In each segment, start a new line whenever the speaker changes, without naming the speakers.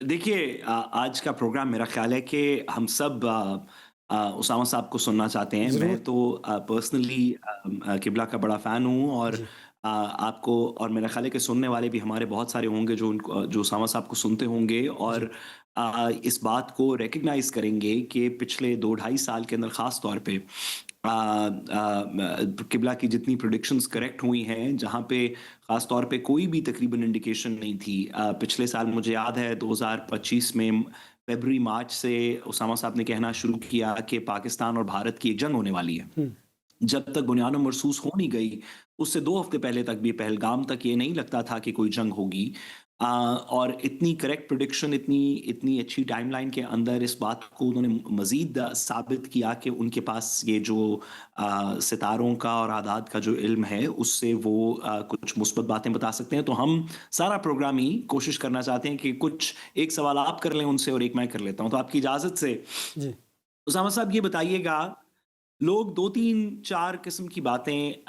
देखिए आज का प्रोग्राम मेरा ख़्याल है कि हम सब उसामा साहब को सुनना चाहते हैं। मैं
ज़रूर।
तो पर्सनली किबला का बड़ा फ़ैन हूँ और
जी।
आपको और मेरा ख़्याल है कि सुनने वाले भी हमारे बहुत सारे होंगे जो जो उसामा साहब को सुनते होंगे
जी।
और इस बात को रिकॉग्नाइज़ करेंगे कि पिछले 2 ढाई साल के अंदर ख़ास तौर पे किबला की जितनी प्रेडिक्शंस करेक्ट हुई हैं, जहाँ पे ख़ास तौर पे कोई भी तकरीबन इंडिकेशन नहीं थी। पिछले साल मुझे याद है 2025 में फ़रवरी मार्च से उसामा साहब ने कहना शुरू किया कि पाकिस्तान और भारत की एक जंग होने वाली है।
हुँ।
जब तक बुनियाद महसूस हो नहीं गई, उससे 2 हफ्ते पहले तक भी पहलगाम तक ये नहीं लगता था कि कोई जंग होगी। और इतनी करेक्ट प्रेडिक्शन इतनी इतनी अच्छी टाइमलाइन के अंदर इस बात को उन्होंने मज़ीद साबित किया कि उनके पास ये जो सितारों का और आदाद का जो इल्म है, उससे वो कुछ मुस्बत बातें बता सकते हैं। तो हम सारा प्रोग्राम ही कोशिश करना चाहते हैं कि कुछ एक सवाल आप कर लें उनसे और एक मैं कर लेता हूँ। तो आपकी इजाज़त से
जी।
उसामा साहब ये बताइएगा लोग 2-3-4 किस्म की बातें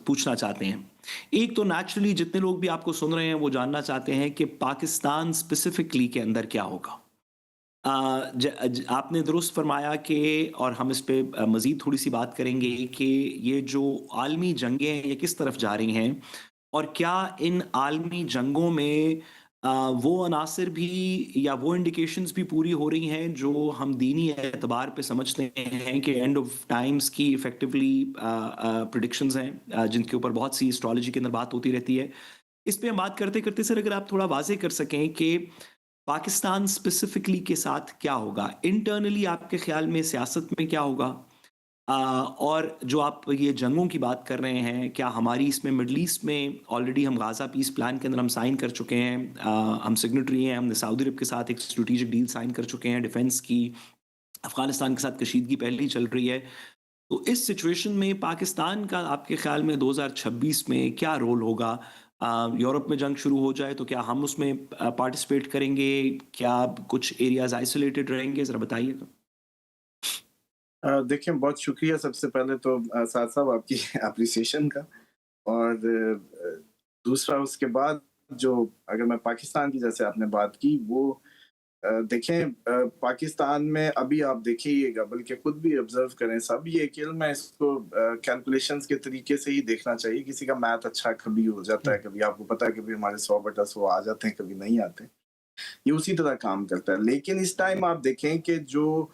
पूछना चाहते हैं। एक तो नेचुरली जितने लोग भी आपको सुन रहे हैं वो जानना चाहते हैं कि पाकिस्तान स्पेसिफिकली के अंदर क्या होगा? आपने दुरुस्त फरमाया कि और हम इस पे मज़ीद थोड़ी-सी बात करेंगे कि ये जो आलमी जंगें हैं ये किस तरफ जा रही हैं और क्या इन आलमी जंगों में वो अनासिर भी या वो इंडिकेशंस भी पूरी हो रही हैं जो हम दीनी एतबार पे समझते हैं कि एंड ऑफ टाइम्स की इफेक्टिवली प्रेडिक्शंस हैं जिनके ऊपर बहुत सी एस्ट्रोलॉजी के अंदर बात होती रहती है। इस पे हम बात करते-करते सर अगर आप थोड़ा वाज़ेह कर सकें कि पाकिस्तान स्पेसिफिकली के साथ क्या होगा? इंटरनली आपके ख़्याल में सियासत में क्या होगा? और जो आप ये जंगों की बात कर रहे हैं, क्या हमारी इसमें मिडल ईस्ट में ऑलरेडी हम गाज़ा पीस प्लान के अंदर हम साइन कर चुके हैं। हम सिग्नेटरी हैं, हमने सऊदी अरब के साथ एक स्ट्रेटेजिक डील साइन कर चुके हैं डिफेंस की। अफ़गानिस्तान के साथ कशीदगी पहले ही चल रही है। तो इस सिचुएशन में पाकिस्तान का आपके ख़्याल में 2026 में क्या रोल होगा? यूरोप में जंग शुरू हो जाए तो क्या हम उसमें पार्टिसिपेट करेंगे? क्या कुछ एरियाज़ आइसोलेटेड रहेंगे? ज़रा बताइएगा।
देखिए बहुत शुक्रिया सबसे पहले तो साद साहब आपकी एप्रिसिएशन का और दूसरा उसके बाद जो अगर मैं पाकिस्तान की जैसे आपने बात की वो देखें पाकिस्तान में अभी आप देखिएगा बल्कि खुद भी ऑब्जर्व करें सब ये एक इल्म है इसको कैलकुलेशंस के तरीके से ही देखना चाहिए किसी का मैथ अच्छा कभी हो जाता
हुँ।
है कभी आपको पता है कभी हमारे 100/100 आ जाते हैं कभी नहीं आते ये उसी तरह काम करता है लेकिन इस टाइम आप देखें कि जो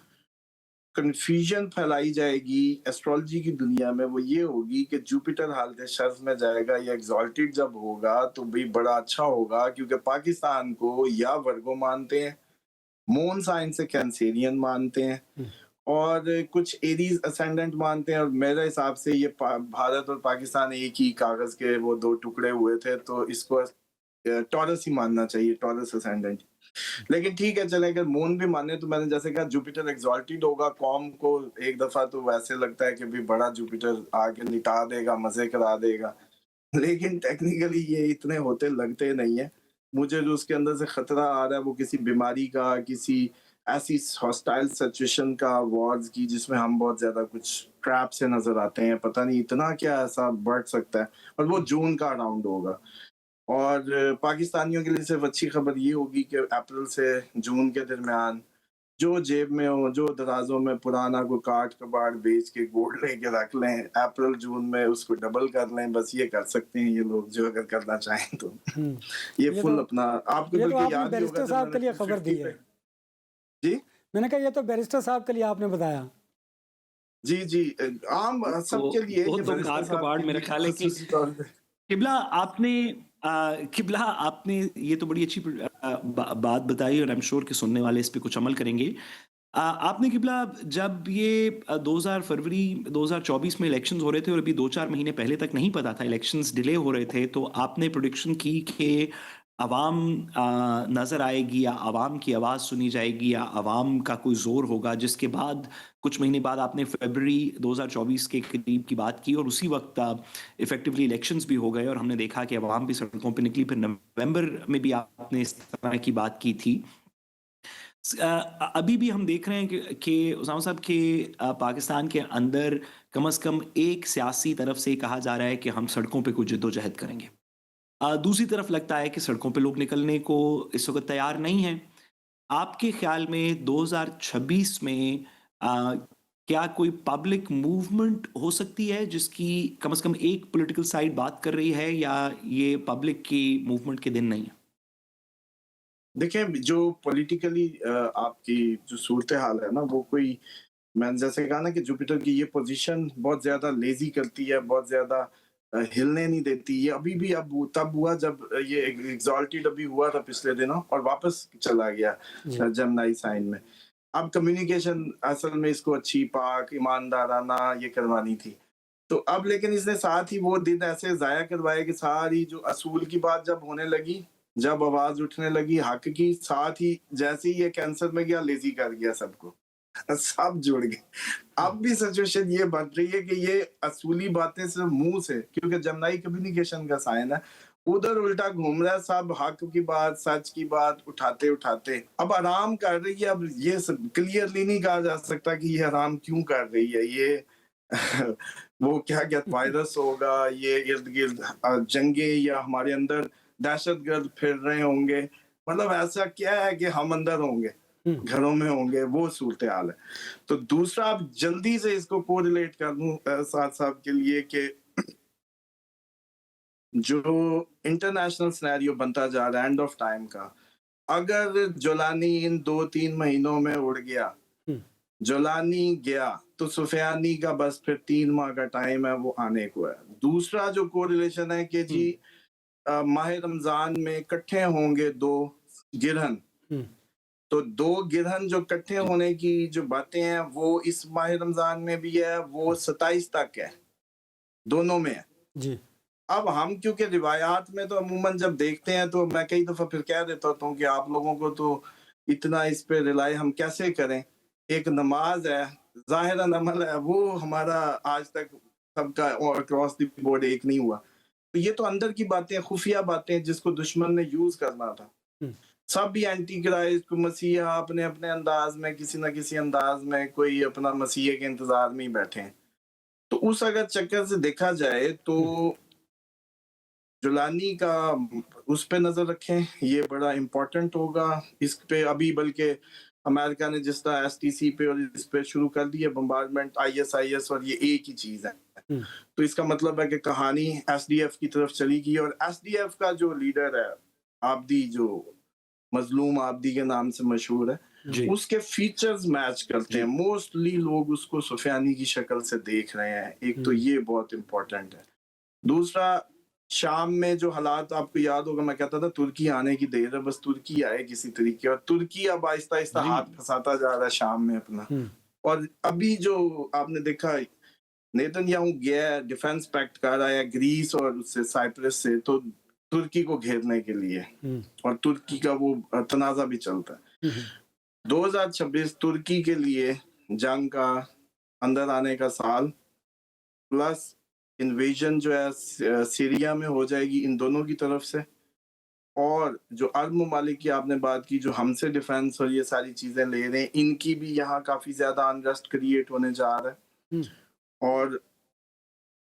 कन्फ्यूजन फैलाई जाएगी एस्ट्रोलॉजी की दुनिया में वो ये होगी कि जुपिटर हालत शर्फ में जाएगा या एग्जॉल्टेड जब होगा तो भी बड़ा अच्छा होगा क्योंकि पाकिस्तान को या वर्गो मानते हैं मून साइन से कैंसेरियन मानते हैं
हुँ।
और कुछ एरीज असेंडेंट मानते हैं और मेरे हिसाब से ये भारत और पाकिस्तान एक ही कागज के वो दो टुकड़े हुए थे तो इसको टॉरस ही मानना चाहिए टॉरस असेंडेंट लेकिन ठीक है चले अगर मून भी माने तो मैंने जैसे कहा जुपिटर एग्जॉल्टेड होगा कॉम को एक दफा तो वैसे लगता है कि भी बड़ा जुपिटर आके लिटा देगा मजे करा देगा लेकिन टेक्निकली ये इतने होते लगते नहीं है मुझे जो उसके अंदर से खतरा आ रहा है वो किसी बीमारी का किसी ऐसी हॉस्टाइल सिचुएशन का वॉर्स की जिसमें हम बहुत ज्यादा कुछ ट्रैप से नजर आते हैं पता नहीं इतना क्या ऐसा बढ़ सकता है और वो जून का अराउंड होगा और पाकिस्तानियों के लिए सिर्फ अच्छी खबर ये होगी कि अप्रैल से जून के दरमियान जो जेब में हो जो दराजों में पुराना को काट कबाड़ बेच के गोल्ड लेके रख लें अप्रैल जून में उसको डबल कर लें बस ये कर सकते हैं ये लोग जो अगर करना चाहें तो
हुँ।
ये
ये
फुल
तो
अपना आपको
ये तो
बल्कि
आपने
याद ही होगा
बैरिस्टर
जब
साहब
मैंने
के लिए खबर दी
250
है।
पे जी
मैंने कहा ये तो बैरिस्टर साहब के लिए आपने बताया।
जी जी आम
तो
सबके लिए
वो
ये
तो
बैरिस्टर
काट
साहब
कबाड़
के
मेरा
लिए
ख़्याल है कि
खसूसी तौर पे
किबला आपने किबला आपने ये तो बड़ी अच्छी बात बताई और आई एम श्योर कि सुनने वाले इस पे कुछ अमल करेंगे। आपने किबला जब ये 2000 फरवरी 2024 में इलेक्शंस हो रहे थे और अभी 2-4 महीने पहले तक नहीं पता था इलेक्शंस डिले हो रहे थे, तो आपने प्रेडिक्शन की कि अवाम नज़र आएगी या अवाम की आवाज़ सुनी जाएगी या अवाम का कोई ज़ोर होगा, जिसके बाद कुछ महीने बाद आपने फरवरी 2024 के करीब की बात की और उसी वक़्त इफ़ेक्टिवली इलेक्शंस भी हो गए और हमने देखा कि अवाम भी सड़कों पे निकली। फिर नवंबर में भी आपने इस तरह की बात की थी। अभी भी हम देख रहे हैं कि उसामा साहब कि पाकिस्तान के अंदर कम से कम एक सियासी तरफ से कहा जा रहा है कि हम सड़कों पे कुछ जद्दोजहद करेंगे। دوسری طرف لگتا ہے کہ سڑکوں پہ لوگ نکلنے کو اس وقت تیار نہیں ہیں۔ آپ کے خیال میں 2026 میں آ، کیا کوئی پبلک موومنٹ ہو سکتی ہے جس کی کم از کم ایک پولیٹیکل سائیڈ بات کر رہی ہے، یا یہ پبلک کی موومنٹ کے دن نہیں ہے؟
دیکھیں جو پولیٹیکلی آپ کی جو صورتحال ہے نا وہ کوئی، میں نے جیسے کہا نا کہ جوپیٹر کی یہ پوزیشن بہت زیادہ لیزی کرتی ہے، بہت زیادہ ہلنے نہیں دیتی. یہ ابھی بھی اب تب ہوا جب یہ ایگزالٹیڈ ابھی ہوا تھا پچھلے دنوں اور واپس چلا گیا جمنائی سائن میں. اب کمیونیکیشن اصل میں اس کو اچھی پاک ایماندارانہ یہ کروانی تھی. تو اب لیکن اس نے ساتھ ہی وہ دن ایسے ضائع کروائے کہ ساری جو اصول کی بات جب ہونے لگی، جب آواز اٹھنے لگی حق کی، ساتھ ہی جیسے ہی یہ کینسر میں گیا لیزی کر گیا سب کو، سب جڑ گئے. اب بھی سچویشن یہ بن رہی ہے کہ یہ اصولی باتیں صرف منہ سے، کیونکہ جمنائی کمیونیکیشن کا سائن ہے، ادھر الٹا گھوم رہا ہے، سب حق کی بات سچ کی بات اٹھاتے اب آرام کر رہی ہے. اب یہ کلیئرلی نہیں کہا جا سکتا کہ یہ آرام کیوں کر رہی ہے. یہ وہ کیا وائرس ہوگا، یہ ارد گرد جنگیں، یا ہمارے اندر دہشت گرد پھر رہے ہوں گے، مطلب ایسا کیا ہے کہ ہم اندر ہوں گے، گھروں میں ہوں گے، وہ صورتحال ہے. تو دوسرا اب جلدی سے اس کو کو ریلیٹ کر دوں ساتھ صاحب کے لیے کہ جو انٹرنیشنل سینیریو بنتا جا رہا ہے اینڈ آف ٹائم کا، اگر جولانی ان 2-3 مہینوں میں اڑ گیا، جولانی گیا تو سفیانی کا بس پھر 3 ماہ کا ٹائم ہے، وہ آنے کو ہے. دوسرا جو کو ریلیشن ہے کہ جی ماہ رمضان میں کٹھے ہوں گے 2 گرہن، تو 2 گرہن جو کٹھے ہونے کی جو باتیں ہیں وہ اس ماہ رمضان میں بھی ہے، وہ 27 تک ہے، دونوں میں ہے.
جی
اب ہم کیونکہ روایات میں تو عموماً جب دیکھتے ہیں تو میں کئی دفعہ پھر کہہ دیتا ہوں کہ آپ لوگوں کو تو اتنا اس پہ ریلائی ہم کیسے کریں. ایک نماز ہے، ظاہراً عمل ہے، وہ ہمارا آج تک سب کا اکراس دی بورڈ ایک نہیں ہوا. تو یہ تو اندر کی باتیں، خفیہ باتیں جس کو دشمن نے یوز کرنا تھا. سب بھی اینٹی کرائسٹ کو مسیحا اپنے اپنے انداز میں کسی نہ کسی انداز میں کوئی اپنا مسیح کے انتظار میں ہی بیٹھے ہیں. تو اس اگر چکر سے دیکھا جائے تو جولانی کا اس پہ نظر رکھیں، یہ بڑا امپورٹنٹ ہوگا. اس پہ ابھی بلکہ امریکہ نے جس طرح ایس ٹی سی پہ اور اس پہ شروع کر دی ہے بمبارڈمنٹ ISIS، اور یہ ایک ہی چیز ہے. تو اس کا مطلب ہے کہ کہانی SDF کی طرف چلی گئی، اور SDF کا جو لیڈر ہے آبدی، جو مظلوم آبدی کے نام سے مشہور ہے، اس کے فیچرز میچ کرتے ہیں. موسٹلی لوگ اس کو سفیانی کی شکل سے دیکھ رہے ہیں. ایک تو یہ بہت امپورٹنٹ ہے. دوسرا شام میں جو حالات، آپ کو یاد ہوگا میں کہتا تھا ترکی آنے کی دیر ہے، بس ترکی آئے کسی طریقے، اور ترکی اب آہستہ آہستہ ہاتھ پھنساتا جا رہا ہے شام میں اپنا. اور ابھی جو آپ نے دیکھا نیتن یاہو گیا ڈیفنس پیکٹ کر رہا ہے گریس اور اس سے سائپرس سے، تو ترکی کو گھیرنے کے لیے، اور ترکی کا وہ تنازع بھی چلتا ہے. 2026 ترکی کے لیے جنگ کا اندر آنے کا سال، پلس انویژن جو ہے سیریا میں ہو جائے گی ان دونوں کی طرف سے، اور جو عرب ممالک کی آپ نے بات کی جو ہم سے ڈیفنس اور یہ ساری چیزیں لے رہے ہیں، ان کی بھی یہاں کافی زیادہ انرسٹ کریٹ ہونے جا رہا ہے. اور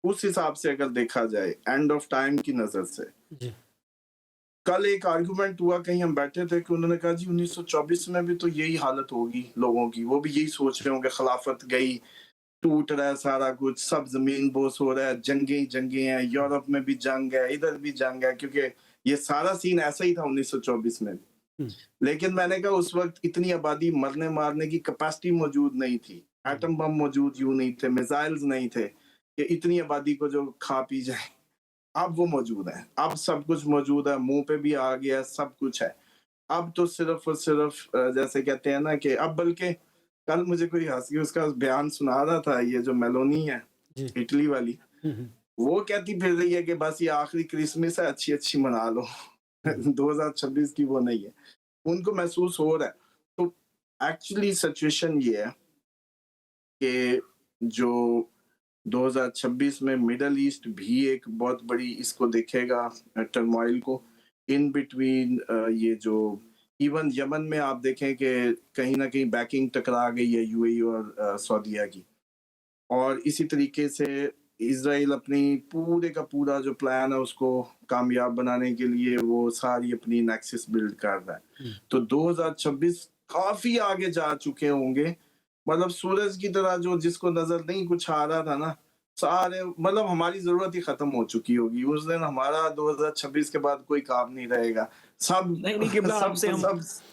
اس حساب سے اگر دیکھا جائے اینڈ آف ٹائم کی نظر سے، کل ایک آرگومنٹ ہوا، کہیں ہم بیٹھے تھے کہ انہوں نے کہا جی 1924 میں بھی تو یہی حالت ہوگی لوگوں کی، وہ بھی یہی سوچ رہے ہوں گے، خلافت گئی، ٹوٹ رہا ہے سارا کچھ، سب زمین بوس ہو رہا ہے، جنگیں ہیں، یورپ میں بھی جنگ ہے، ادھر بھی جنگ ہے، کیونکہ یہ سارا سین ایسا ہی تھا 1924 میں. لیکن میں نے کہا اس وقت اتنی آبادی مرنے مارنے کی کیپیسٹی موجود نہیں تھی، ایٹم بم موجود یوں نہیں تھے، میزائلز نہیں تھے کہ اتنی آبادی کو جو کھا پی جائے. اب وہ موجود ہے، اب سب کچھ موجود ہے، منہ پہ بھی آ گیا، سب کچھ ہے. اب تو صرف اور صرف جیسے کہتے ہیں نا کہ اب، بلکہ کل مجھے کوئی ہنسی اس کا بیان سنا رہا تھا، یہ جو میلونی ہے اٹلی والی، وہ کہتی پھر رہی ہے کہ بس یہ آخری کرسمس ہے، اچھی منا لو. 2026 کی وہ نہیں ہے، ان کو محسوس ہو رہا ہے. تو ایکچولی سچویشن یہ ہے کہ جو 2026 میں مڈل ایسٹ بھی ایک بہت بڑی اس کو دیکھے گا ٹرموائل کو، ان بٹوین یہ جو ایون یمن میں آپ دیکھیں کہ کہیں نہ کہیں بیکنگ ٹکرا گئی ہے UAE اور سعودیہ کی. اور اسی طریقے سے इसराइल अपनी पूरे का पूरा जो प्लान है उसको कामयाब बनाने के लिए वो सारी अपनी नेक्सस बिल्ड कर रहा है। तो 2026 काफी आगे जा चुके होंगे, मतलब सूरज की तरह जो जिसको नजर नहीं कुछ आ रहा था ना, सारे मतलब हमारी जरूरत ही खत्म हो चुकी होगी उस दिन। हमारा 2026 के बाद कोई काम नहीं रहेगा, सब
नहीं, नहीं किबला
सब
आपसे हम
सब